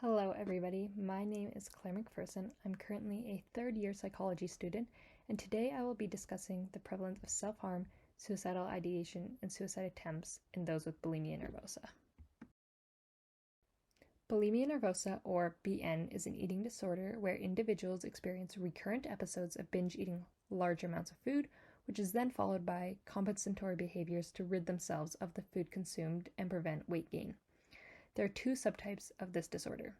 Hello everybody, my name is Claire McPherson. I'm currently a third-year psychology student, and today I will be discussing the prevalence of self-harm, suicidal ideation, and suicide attempts in those with bulimia nervosa. Bulimia nervosa, or BN, is an eating disorder where individuals experience recurrent episodes of binge eating large amounts of food, which is then followed by compensatory behaviors to rid themselves of the food consumed and prevent weight gain. There are two subtypes of this disorder.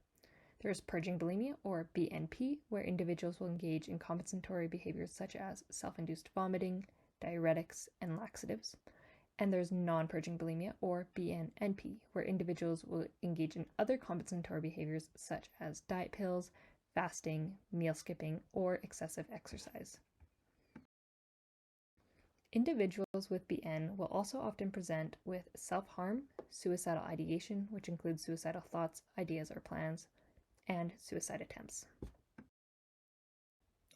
There is purging bulimia, or BNP, where individuals will engage in compensatory behaviors such as self-induced vomiting, diuretics, and laxatives. And there's non-purging bulimia, or BNNP, where individuals will engage in other compensatory behaviors such as diet pills, fasting, meal skipping, or excessive exercise. Individuals with BN will also often present with self-harm, suicidal ideation, which includes suicidal thoughts, ideas, or plans, and suicide attempts.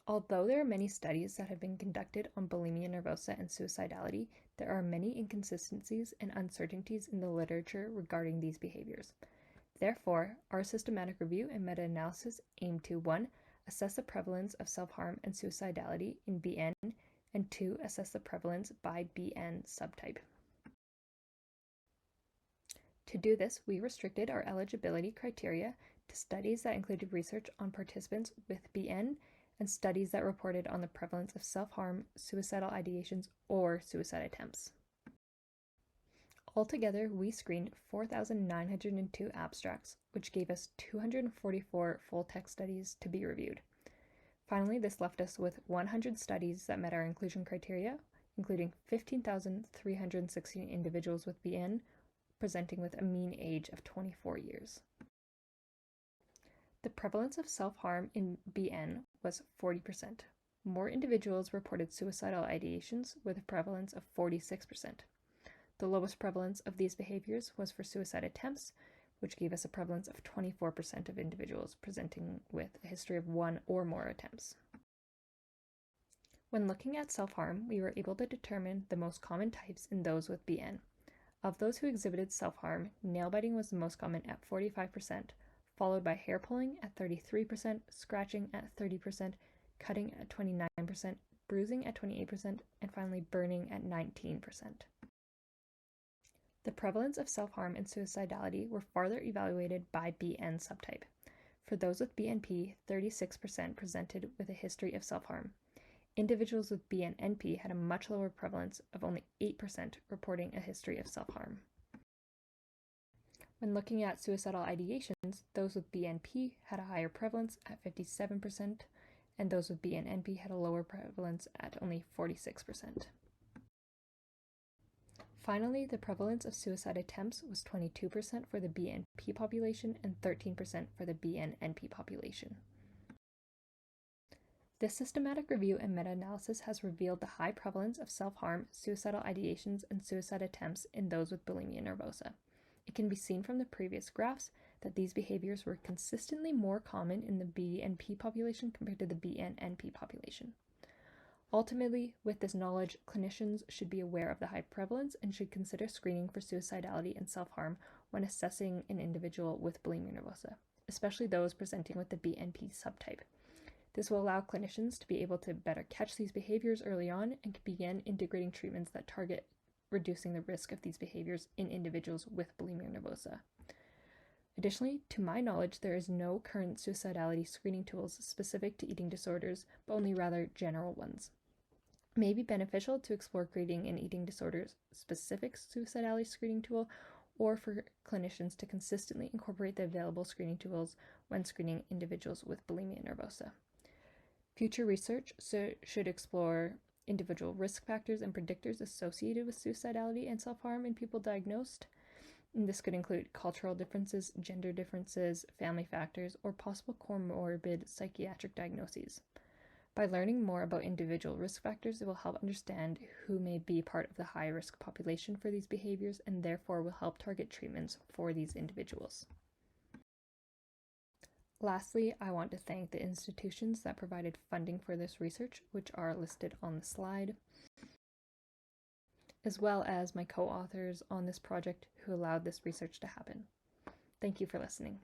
Although there are many studies that have been conducted on bulimia nervosa and suicidality, there are many inconsistencies and uncertainties in the literature regarding these behaviors. Therefore, our systematic review and meta-analysis aim to 1. Assess the prevalence of self-harm and suicidality in BN, and 2. Assess the prevalence by BN subtype. To do this, we restricted our eligibility criteria to studies that included research on participants with BN and studies that reported on the prevalence of self-harm, suicidal ideations, or suicide attempts. Altogether, we screened 4,902 abstracts, which gave us 244 full-text studies to be reviewed. Finally, this left us with 100 studies that met our inclusion criteria, including 15,316 individuals with BN, presenting with a mean age of 24 years. The prevalence of self-harm in BN was 40%. More individuals reported suicidal ideations with a prevalence of 46%. The lowest prevalence of these behaviors was for suicide attempts, which gave us a prevalence of 24% of individuals presenting with a history of one or more attempts. When looking at self-harm, we were able to determine the most common types in those with BN. Of those who exhibited self-harm, nail biting was the most common at 45%, followed by hair pulling at 33%, scratching at 30%, cutting at 29%, bruising at 28%, and finally burning at 19%. The prevalence of self-harm and suicidality were farther evaluated by BN subtype. For those with BNP, 36% presented with a history of self-harm. Individuals with BNNP had a much lower prevalence of only 8% reporting a history of self-harm. When looking at suicidal ideations, those with BNP had a higher prevalence at 57%, and those with BNNP had a lower prevalence at only 46%. Finally, the prevalence of suicide attempts was 22% for the BNP population and 13% for the BNNP population. This systematic review and meta-analysis has revealed the high prevalence of self-harm, suicidal ideations, and suicide attempts in those with bulimia nervosa. It can be seen from the previous graphs that these behaviors were consistently more common in the BNP population compared to the BNNP population. Ultimately, with this knowledge, clinicians should be aware of the high prevalence and should consider screening for suicidality and self-harm when assessing an individual with bulimia nervosa, especially those presenting with the BNP subtype. This will allow clinicians to be able to better catch these behaviors early on and begin integrating treatments that target reducing the risk of these behaviors in individuals with bulimia nervosa. Additionally, to my knowledge, there is no current suicidality screening tools specific to eating disorders, but only rather general ones. It may be beneficial to explore creating an eating disorders specific suicidality screening tool, or for clinicians to consistently incorporate the available screening tools when screening individuals with bulimia nervosa. Future research should explore individual risk factors and predictors associated with suicidality and self-harm in people diagnosed. And this could include cultural differences, gender differences, family factors, or possible comorbid psychiatric diagnoses. By learning more about individual risk factors, it will help understand who may be part of the high-risk population for these behaviors and therefore will help target treatments for these individuals. Lastly, I want to thank the institutions that provided funding for this research, which are listed on the slide, as well as my co-authors on this project who allowed this research to happen. Thank you for listening.